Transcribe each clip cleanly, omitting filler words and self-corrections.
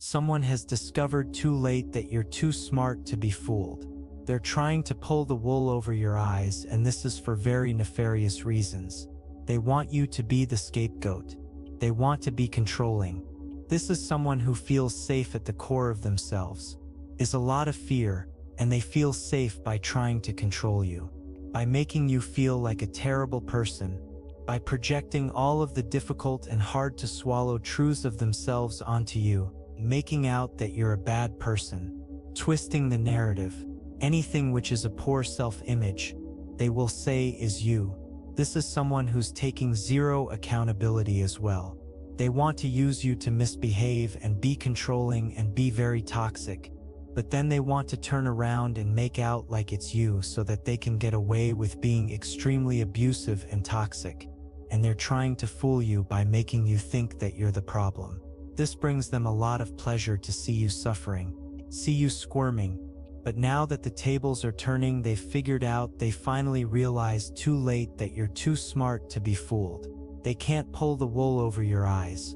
Someone has discovered too late that you're too smart to be fooled. They're trying to pull the wool over your eyes, and this is for very nefarious reasons. They want you to be the scapegoat. They want to be controlling. This is someone who feels safe at the core of themselves, is a lot of fear, and they feel safe by trying to control you, by making you feel like a terrible person, by projecting all of the difficult and hard to swallow truths of themselves onto you, making out that you're a bad person, twisting the narrative. Anything which is a poor self-image, they will say is you. This is someone who's taking zero accountability as well. They want to use you to misbehave and be controlling and be very toxic, but then they want to turn around and make out like it's you so that they can get away with being extremely abusive and toxic. And they're trying to fool you by making you think that you're the problem. This brings them a lot of pleasure to see you suffering, see you squirming. But now that the tables are turning, they've figured out, they finally realized too late that you're too smart to be fooled. They can't pull the wool over your eyes.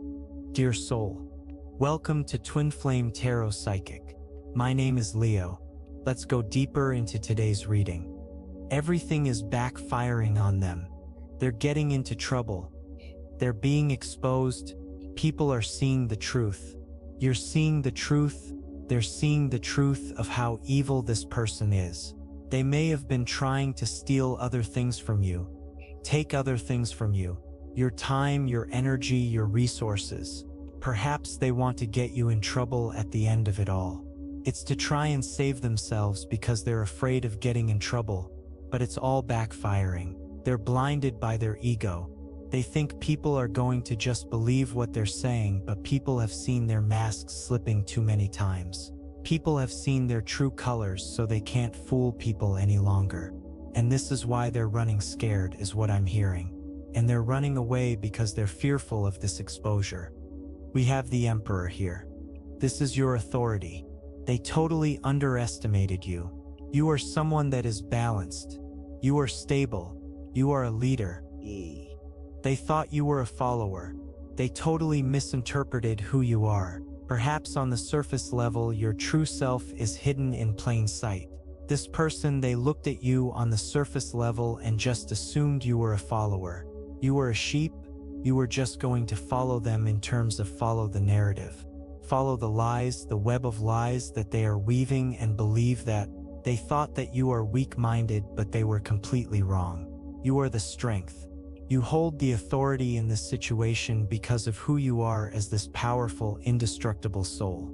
Dear soul, welcome to Twinflame Tarot Psychic. My name is Leo. Let's go deeper into today's reading. Everything is backfiring on them. They're getting into trouble. They're being exposed. People are seeing the truth. You're seeing the truth. They're seeing the truth of how evil this person is. They may have been trying to steal other things from you, take other things from you, your time, your energy, your resources. Perhaps they want to get you in trouble at the end of it all. It's to try and save themselves because they're afraid of getting in trouble, but it's all backfiring. They're blinded by their ego. They think people are going to just believe what they're saying, but people have seen their masks slipping too many times. People have seen their true colors, so they can't fool people any longer. And this is why they're running scared, is what I'm hearing. And they're running away because they're fearful of this exposure. We have the Emperor here. This is your authority. They totally underestimated you. You are someone that is balanced. You are stable. You are a leader. They thought you were a follower. They totally misinterpreted who you are. Perhaps on the surface level, your true self is hidden in plain sight. This person, they looked at you on the surface level and just assumed you were a follower. You were a sheep. You were just going to follow them in terms of follow the narrative. Follow the lies, the web of lies that they are weaving, and believe that. They thought that you are weak-minded, but they were completely wrong. You are the strength. You hold the authority in this situation because of who you are as this powerful, indestructible soul.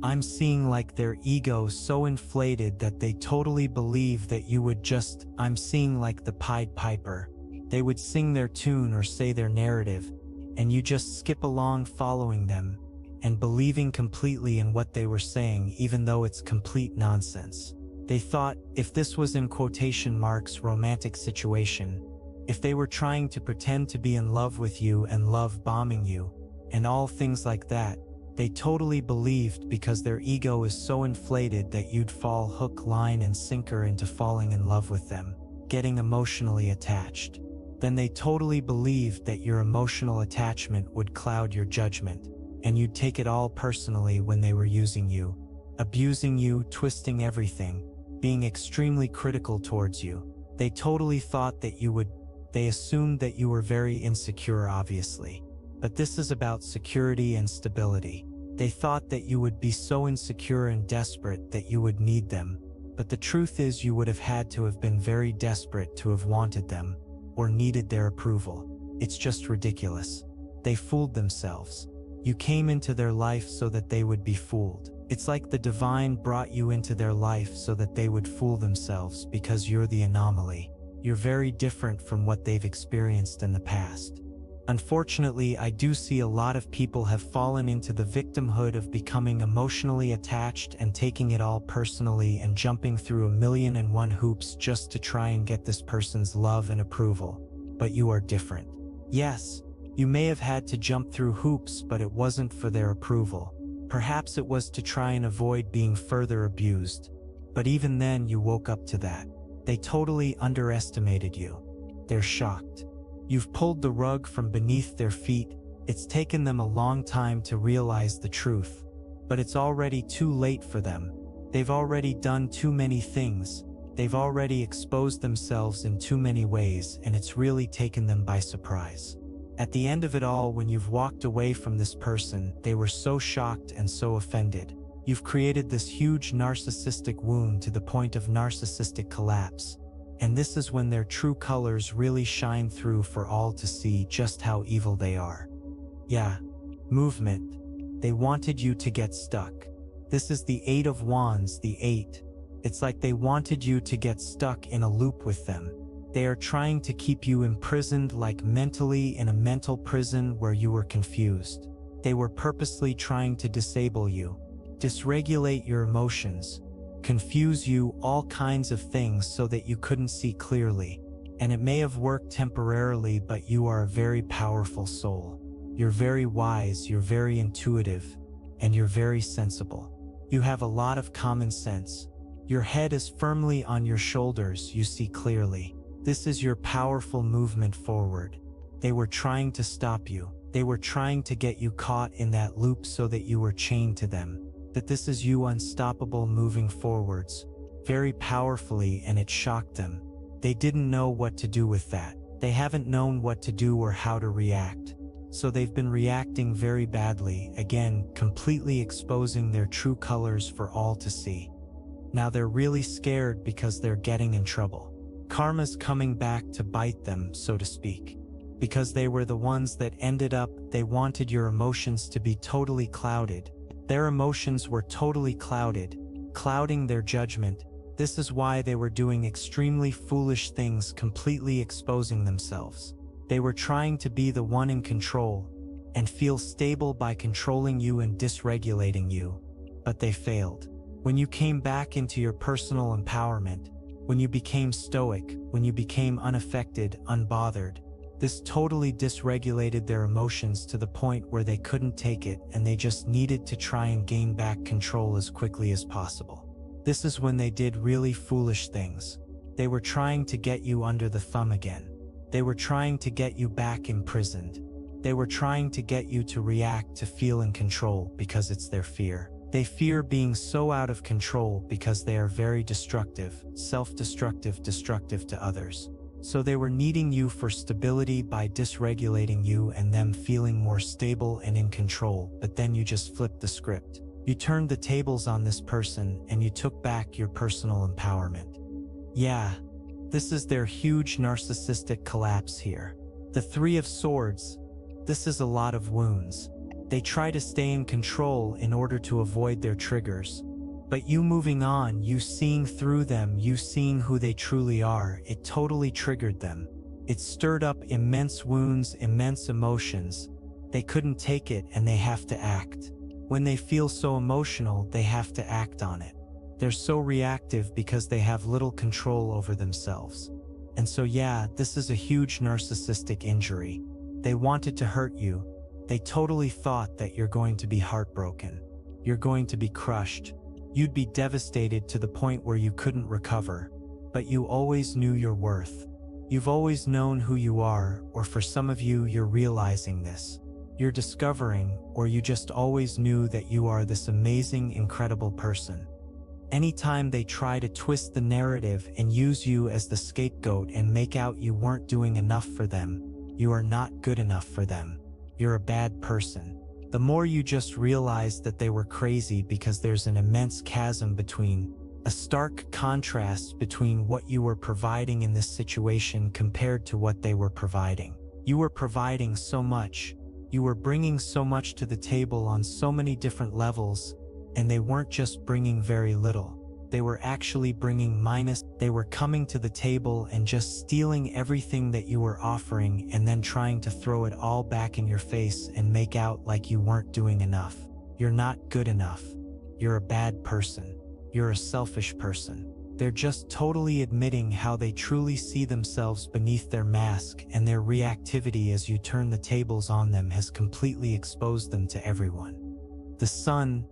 I'm seeing like their ego so inflated that they totally believe that you would just, I'm seeing like the Pied Piper. They would sing their tune or say their narrative, and you just skip along following them and believing completely in what they were saying, even though it's complete nonsense. They thought, if this was in quotation marks romantic situation, if they were trying to pretend to be in love with you and love bombing you, and all things like that, they totally believed because their ego is so inflated that you'd fall hook, line, and sinker into falling in love with them, getting emotionally attached. Then they totally believed that your emotional attachment would cloud your judgment, and you'd take it all personally when they were using you, abusing you, twisting everything, being extremely critical towards you. They totally thought that you would. They assumed that you were very insecure, obviously. But this is about security and stability. They thought that you would be so insecure and desperate that you would need them. But the truth is, you would have had to have been very desperate to have wanted them or needed their approval. It's just ridiculous. They fooled themselves. You came into their life so that they would be fooled. It's like the divine brought you into their life so that they would fool themselves because you're the anomaly. You're very different from what they've experienced in the past. Unfortunately, I do see a lot of people have fallen into the victimhood of becoming emotionally attached and taking it all personally and jumping through 1,000,001 hoops just to try and get this person's love and approval. But you are different. Yes, you may have had to jump through hoops, but it wasn't for their approval. Perhaps it was to try and avoid being further abused. But even then, you woke up to that. They totally underestimated you. They're shocked. You've pulled the rug from beneath their feet. It's taken them a long time to realize the truth, but it's already too late for them. They've already done too many things. They've already exposed themselves in too many ways, and it's really taken them by surprise. At the end of it all, when you've walked away from this person, they were so shocked and so offended. You've created this huge narcissistic wound to the point of narcissistic collapse. And this is when their true colors really shine through for all to see just how evil they are. Yeah, movement. They wanted you to get stuck. This is the Eight of Wands, the 8. It's like they wanted you to get stuck in a loop with them. They are trying to keep you imprisoned, like mentally in a mental prison where you were confused. They were purposely trying to disable you, dysregulate your emotions, confuse you, all kinds of things so that you couldn't see clearly. And it may have worked temporarily, but you are a very powerful soul. You're very wise, you're very intuitive, and you're very sensible. You have a lot of common sense. Your head is firmly on your shoulders, you see clearly. This is your powerful movement forward. They were trying to stop you. They were trying to get you caught in that loop so that you were chained to them. That this is you unstoppable moving forwards, very powerfully, and it shocked them. They didn't know what to do with that. They haven't known what to do or how to react. So they've been reacting very badly, again, completely exposing their true colors for all to see. Now they're really scared because they're getting in trouble. Karma's coming back to bite them, so to speak. Because they were the ones that ended up, they wanted your emotions to be totally clouded. Their emotions were totally clouded, clouding their judgment. This is why they were doing extremely foolish things, completely exposing themselves. They were trying to be the one in control and feel stable by controlling you and dysregulating you. But they failed. When you came back into your personal empowerment, when you became stoic, when you became unaffected, unbothered, this totally dysregulated their emotions to the point where they couldn't take it and they just needed to try and gain back control as quickly as possible. This is when they did really foolish things. They were trying to get you under the thumb again. They were trying to get you back imprisoned. They were trying to get you to react, to feel in control, because it's their fear. They fear being so out of control because they are very destructive, self-destructive, destructive to others. So they were needing you for stability by dysregulating you and them feeling more stable and in control, but then you just flipped the script. You turned the tables on this person and you took back your personal empowerment. Yeah, this is their huge narcissistic collapse here. The Three of Swords, this is a lot of wounds. They try to stay in control in order to avoid their triggers. But you moving on, you seeing through them, you seeing who they truly are, it totally triggered them. It stirred up immense wounds, immense emotions. They couldn't take it and they have to act. When they feel so emotional, they have to act on it. They're so reactive because they have little control over themselves. And so yeah, this is a huge narcissistic injury. They wanted to hurt you. They totally thought that you're going to be heartbroken. You're going to be crushed. You'd be devastated to the point where you couldn't recover. But you always knew your worth. You've always known who you are, or for some of you, you're realizing this. You're discovering, or you just always knew that you are this amazing, incredible person. Anytime they try to twist the narrative and use you as the scapegoat and make out you weren't doing enough for them, you are not good enough for them. You're a bad person. The more you just realize that they were crazy because there's an immense chasm between, a stark contrast between what you were providing in this situation compared to what they were providing. You were providing so much. You were bringing so much to the table on so many different levels, and they weren't just bringing very little. They were actually bringing minus. They were coming to the table and just stealing everything that you were offering and then trying to throw it all back in your face and make out like you weren't doing enough. You're not good enough. You're a bad person. You're a selfish person. They're just totally admitting how they truly see themselves beneath their mask, and their reactivity as you turn the tables on them has completely exposed them to everyone. The sun,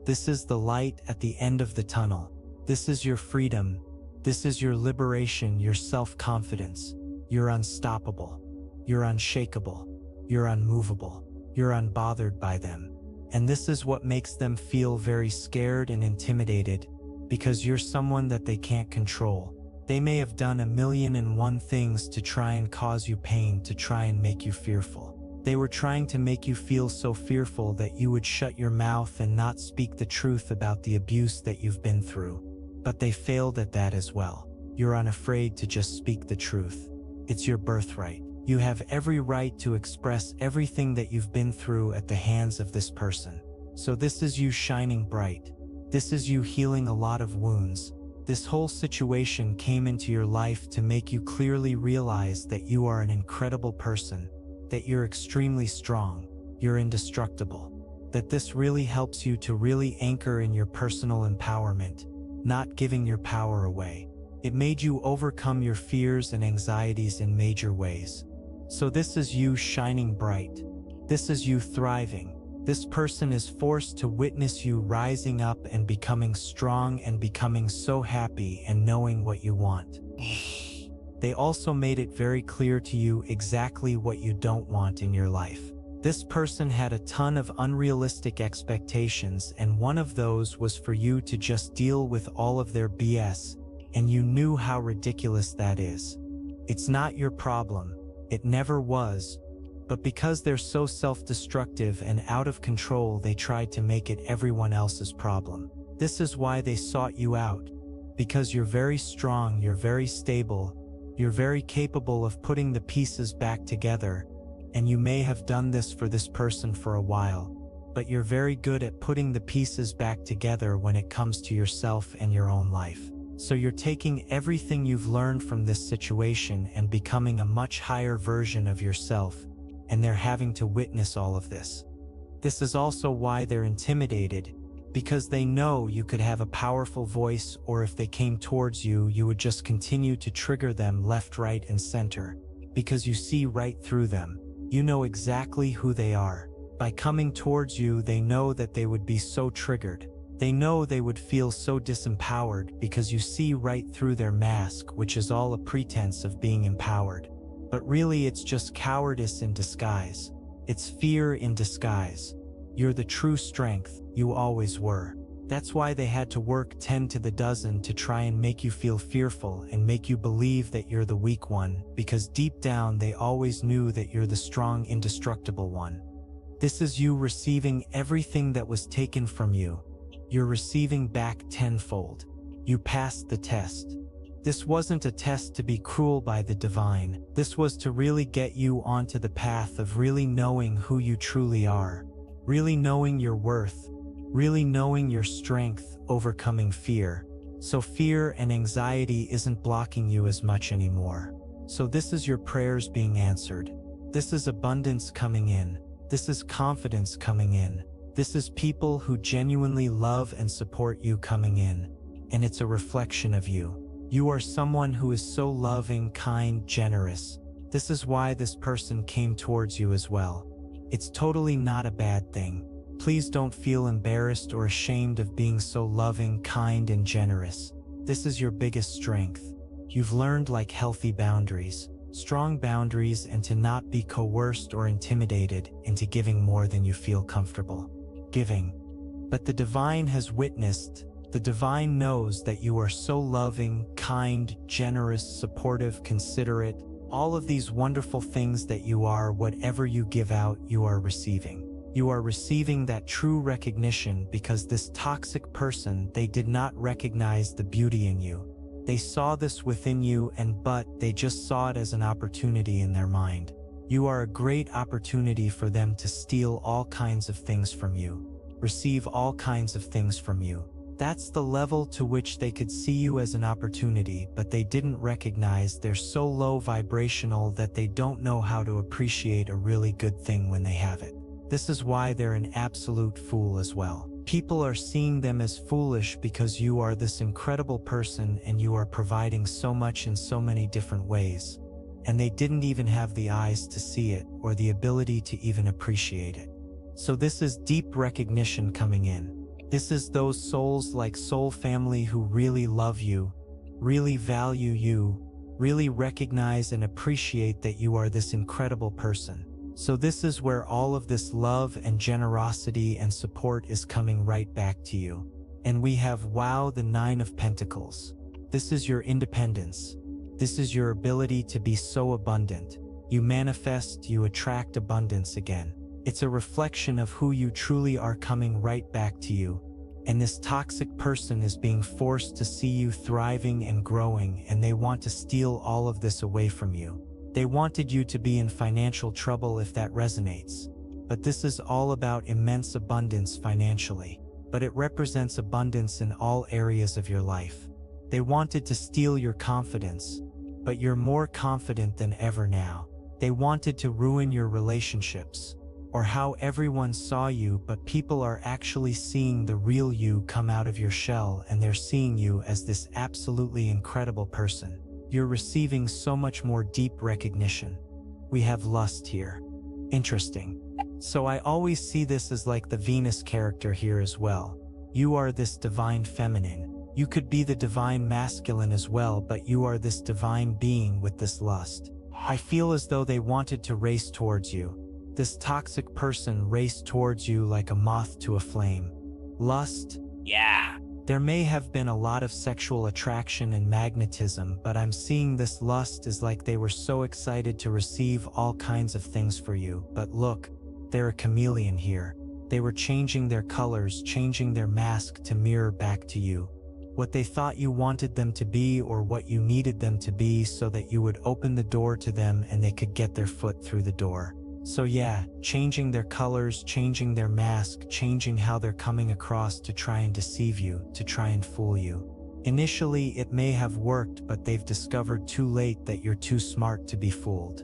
this is the light at the end of the tunnel. This is your freedom. This is your liberation, your self-confidence. You're unstoppable. You're unshakable. You're unmovable. You're unbothered by them. And this is what makes them feel very scared and intimidated, because you're someone that they can't control. They may have done 1,000,001 things to try and cause you pain, to try and make you fearful. They were trying to make you feel so fearful that you would shut your mouth and not speak the truth about the abuse that you've been through. But they failed at that as well. You're unafraid to just speak the truth. It's your birthright. You have every right to express everything that you've been through at the hands of this person. So this is you shining bright. This is you healing a lot of wounds. This whole situation came into your life to make you clearly realize that you are an incredible person, that you're extremely strong, you're indestructible, that this really helps you to really anchor in your personal empowerment, not giving your power away. It made you overcome your fears and anxieties in major ways. So this is you shining bright. This is you thriving. This person is forced to witness you rising up and becoming strong and becoming so happy and knowing what you want. They also made it very clear to you exactly what you don't want in your life. This person had a ton of unrealistic expectations, and one of those was for you to just deal with all of their BS, and you knew how ridiculous that is. It's not your problem. It never was. But because they're so self-destructive and out of control, they tried to make it everyone else's problem. This is why they sought you out. Because you're very strong, you're very stable, you're very capable of putting the pieces back together, and you may have done this for this person for a while, but you're very good at putting the pieces back together when it comes to yourself and your own life. So you're taking everything you've learned from this situation and becoming a much higher version of yourself, and they're having to witness all of this. This is also why they're intimidated, because they know you could have a powerful voice, or if they came towards you, you would just continue to trigger them left, right, and center, because you see right through them. You know exactly who they are. By coming towards you, they know that they would be so triggered. They know they would feel so disempowered because you see right through their mask, which is all a pretense of being empowered. But really, it's just cowardice in disguise. It's fear in disguise. You're the true strength. You always were. That's why they had to work 10 to the dozen to try and make you feel fearful and make you believe that you're the weak one, because deep down they always knew that you're the strong, indestructible one. This is you receiving everything that was taken from you. You're receiving back tenfold. You passed the test. This wasn't a test to be cruel by the divine. This was to really get you onto the path of really knowing who you truly are, really knowing your worth, really knowing your strength, overcoming fear. So fear and anxiety isn't blocking you as much anymore. So this is your prayers being answered. This is abundance coming in. This is confidence coming in. This is people who genuinely love and support you coming in. And it's a reflection of you. You are someone who is so loving, kind, generous. This is why this person came towards you as well. It's totally not a bad thing. Please don't feel embarrassed or ashamed of being so loving, kind, and generous. This is your biggest strength. You've learned like healthy boundaries, strong boundaries, and to not be coerced or intimidated into giving more than you feel comfortable giving. But the divine has witnessed. The divine knows that you are so loving, kind, generous, supportive, considerate, all of these wonderful things that you are. Whatever you give out, you are receiving. You are receiving that true recognition, because this toxic person, they did not recognize the beauty in you. They saw this within you, but they just saw it as an opportunity in their mind. You are a great opportunity for them to steal all kinds of things from you, receive all kinds of things from you. That's the level to which they could see you as an opportunity, but they didn't recognize they're so low vibrational that they don't know how to appreciate a really good thing when they have it. This is why they're an absolute fool as well. People are seeing them as foolish because you are this incredible person and you are providing so much in so many different ways. And they didn't even have the eyes to see it or the ability to even appreciate it. So this is deep recognition coming in. This is those souls like soul family who really love you, really value you, really recognize and appreciate that you are this incredible person. So this is where all of this love and generosity and support is coming right back to you. And we have, wow, the Nine of Pentacles. This is your independence. This is your ability to be so abundant. You manifest, you attract abundance again. It's a reflection of who you truly are coming right back to you. And this toxic person is being forced to see you thriving and growing, and they want to steal all of this away from you. They wanted you to be in financial trouble, if that resonates. But this is all about immense abundance financially. But it represents abundance in all areas of your life. They wanted to steal your confidence, but you're more confident than ever now. They wanted to ruin your relationships, or how everyone saw you, but people are actually seeing the real you come out of your shell, and they're seeing you as this absolutely incredible person. You're receiving so much more deep recognition. We have lust here. Interesting. So I always see this as like the Venus character here as well. You are this divine feminine. You could be the divine masculine as well, but you are this divine being with this lust. I feel as though they wanted to race towards you. This toxic person raced towards you like a moth to a flame. Lust? Yeah. There may have been a lot of sexual attraction and magnetism, but I'm seeing this lust is like they were so excited to receive all kinds of things for you. But look, they're a chameleon here. They were changing their colors, changing their mask to mirror back to you what they thought you wanted them to be, or what you needed them to be, so that you would open the door to them and they could get their foot through the door. So yeah, changing their colors, changing their mask, changing how they're coming across to try and deceive you, to try and fool you. Initially, it may have worked, but they've discovered too late that you're too smart to be fooled.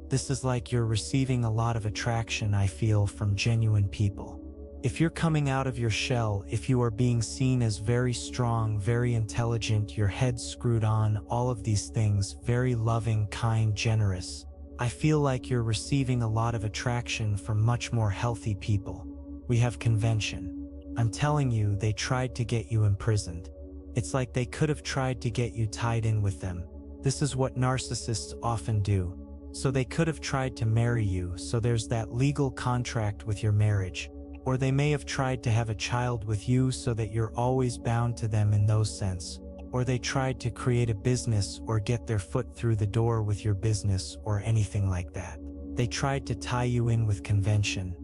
This is like you're receiving a lot of attraction, I feel, from genuine people. If you're coming out of your shell, if you are being seen as very strong, very intelligent, your head screwed on, all of these things, very loving, kind, generous, I feel like you're receiving a lot of attraction from much more healthy people. We have convention. I'm telling you, they tried to get you imprisoned. It's like they could have tried to get you tied in with them. This is what narcissists often do. So they could have tried to marry you, so there's that legal contract with your marriage. Or they may have tried to have a child with you so that you're always bound to them in those sense. Or they tried to create a business or get their foot through the door with your business or anything like that. They tried to tie you in with convention.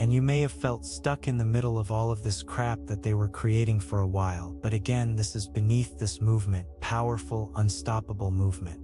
And you may have felt stuck in the middle of all of this crap that they were creating for a while. But again, this is beneath this movement, powerful, unstoppable movement.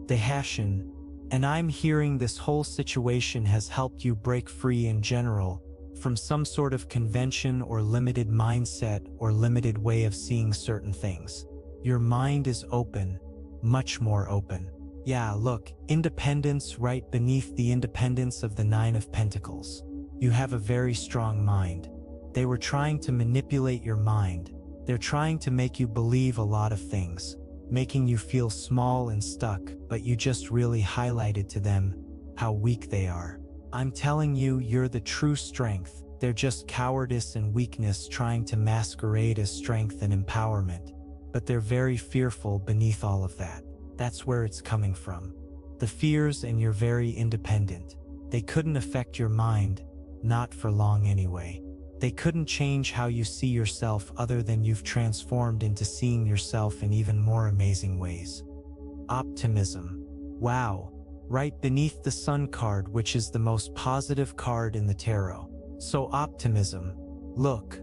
They Hashin, and I'm hearing this whole situation has helped you break free in general from some sort of convention or limited mindset or limited way of seeing certain things. Your mind is open, much more open. Yeah, look, independence right beneath the independence of the Nine of Pentacles. You have a very strong mind. They were trying to manipulate your mind. They're trying to make you believe a lot of things, making you feel small and stuck, but you just really highlighted to them how weak they are. I'm telling you, you're the true strength. They're just cowardice and weakness trying to masquerade as strength and empowerment. But they're very fearful beneath all of that. That's where it's coming from. The fears, and you're very independent. They couldn't affect your mind, not for long anyway. They couldn't change how you see yourself other than you've transformed into seeing yourself in even more amazing ways. Optimism. Wow. Right beneath the Sun card, which is the most positive card in the tarot. So optimism. Look.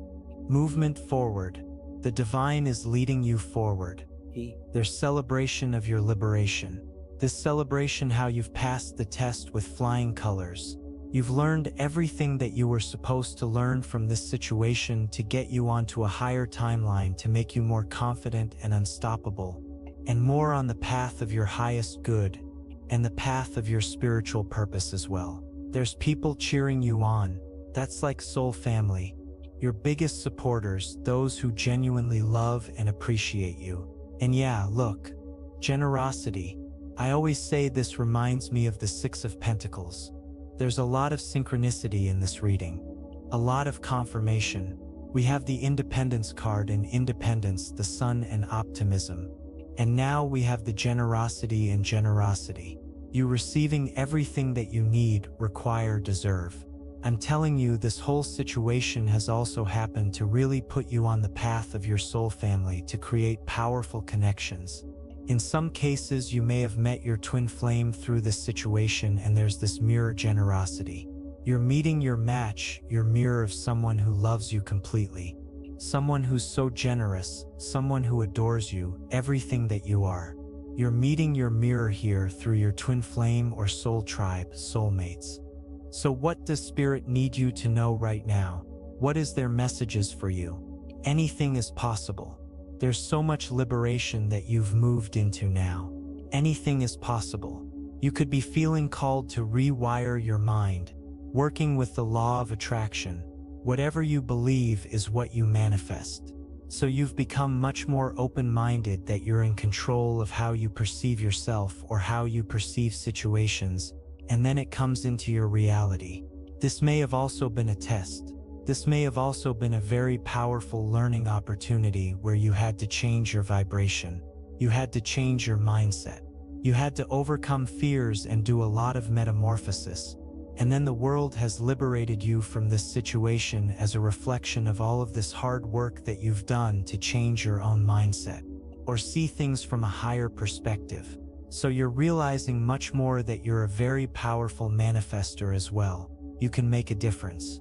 Movement forward. The divine is leading you forward. Their celebration of your liberation. This celebration how you've passed the test with flying colors. You've learned everything that you were supposed to learn from this situation to get you onto a higher timeline, to make you more confident and unstoppable, and more on the path of your highest good, and the path of your spiritual purpose as well. There's people cheering you on. That's like soul family. Your biggest supporters, those who genuinely love and appreciate you. And yeah, look, generosity. I always say this reminds me of the Six of Pentacles. There's a lot of synchronicity in this reading, a lot of confirmation. We have the Independence card and independence, the Sun and optimism. And now we have the generosity and generosity. You receiving everything that you need, require, deserve. I'm telling you, this whole situation has also happened to really put you on the path of your soul family, to create powerful connections. In some cases, you may have met your twin flame through this situation, and there's this mirror generosity. You're meeting your match, your mirror of someone who loves you completely. Someone who's so generous, someone who adores you, everything that you are. You're meeting your mirror here through your twin flame or soul tribe, soulmates. So what does Spirit need you to know right now? What is their messages for you? Anything is possible. There's so much liberation that you've moved into now. Anything is possible. You could be feeling called to rewire your mind, working with the law of attraction. Whatever you believe is what you manifest. So you've become much more open-minded, that you're in control of how you perceive yourself or how you perceive situations, and then it comes into your reality. This may have also been a test. This may have also been a very powerful learning opportunity where you had to change your vibration. You had to change your mindset. You had to overcome fears and do a lot of metamorphosis. And then the world has liberated you from this situation as a reflection of all of this hard work that you've done to change your own mindset, or see things from a higher perspective. So you're realizing much more that you're a very powerful manifester as well. You can make a difference.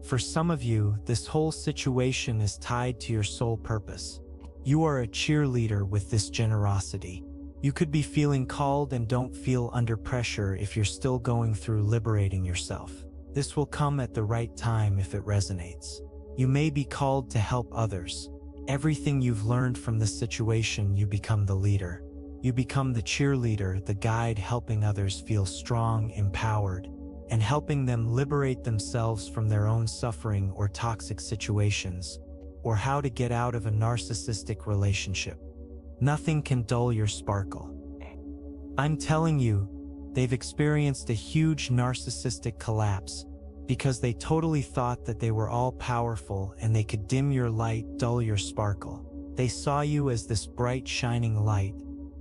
For some of you, this whole situation is tied to your soul purpose. You are a cheerleader with this generosity. You could be feeling called and don't feel under pressure if you're still going through liberating yourself. This will come at the right time if it resonates. You may be called to help others. Everything you've learned from this situation, you become the leader. You become the cheerleader, the guide, helping others feel strong, empowered, and helping them liberate themselves from their own suffering or toxic situations, or how to get out of a narcissistic relationship. Nothing can dull your sparkle. I'm telling you, they've experienced a huge narcissistic collapse because they totally thought that they were all powerful and they could dim your light, dull your sparkle. They saw you as this bright, shining light,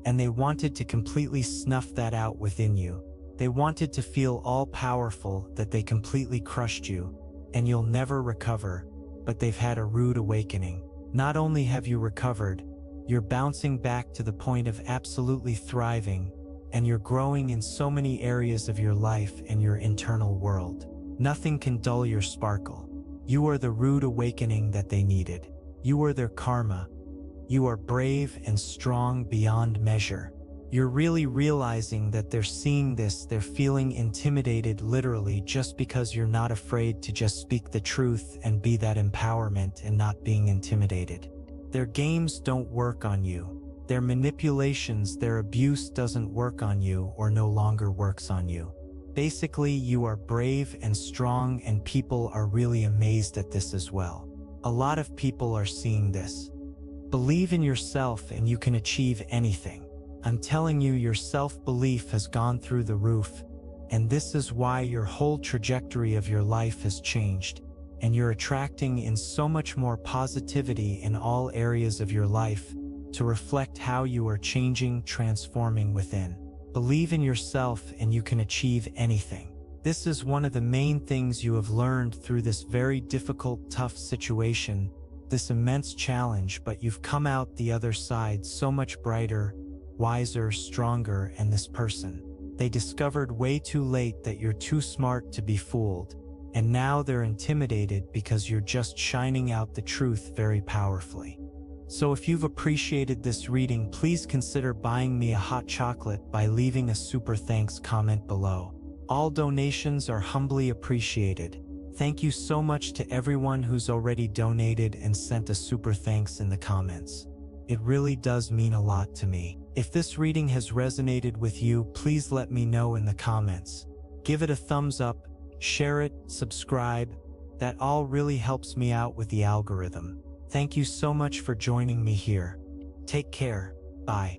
and they wanted to completely snuff that out within you. They wanted to feel all powerful, that they completely crushed you, and you'll never recover, but they've had a rude awakening. Not only have you recovered, you're bouncing back to the point of absolutely thriving, and you're growing in so many areas of your life and your internal world. Nothing can dull your sparkle. You are the rude awakening that they needed. You are their karma. You are brave and strong beyond measure. You're really realizing that they're seeing this, they're feeling intimidated literally just because you're not afraid to just speak the truth and be that empowerment and not being intimidated. Their games don't work on you. Their manipulations, their abuse doesn't work on you or no longer works on you. Basically, you are brave and strong, and people are really amazed at this as well. A lot of people are seeing this. Believe in yourself and you can achieve anything. I'm telling you, your self-belief has gone through the roof, and this is why your whole trajectory of your life has changed, and you're attracting in so much more positivity in all areas of your life to reflect how you are changing, transforming within. Believe in yourself and you can achieve anything. This is one of the main things you have learned through this very difficult, tough situation, this immense challenge, but you've come out the other side so much brighter, wiser, stronger, and this person. They discovered way too late that you're too smart to be fooled, and now they're intimidated because you're just shining out the truth very powerfully. So if you've appreciated this reading, please consider buying me a hot chocolate by leaving a super thanks comment below. All donations are humbly appreciated. Thank you so much to everyone who's already donated and sent a super thanks in the comments. It really does mean a lot to me. If this reading has resonated with you, please let me know in the comments. Give it a thumbs up, share it, subscribe. That all really helps me out with the algorithm. Thank you so much for joining me here. Take care. Bye.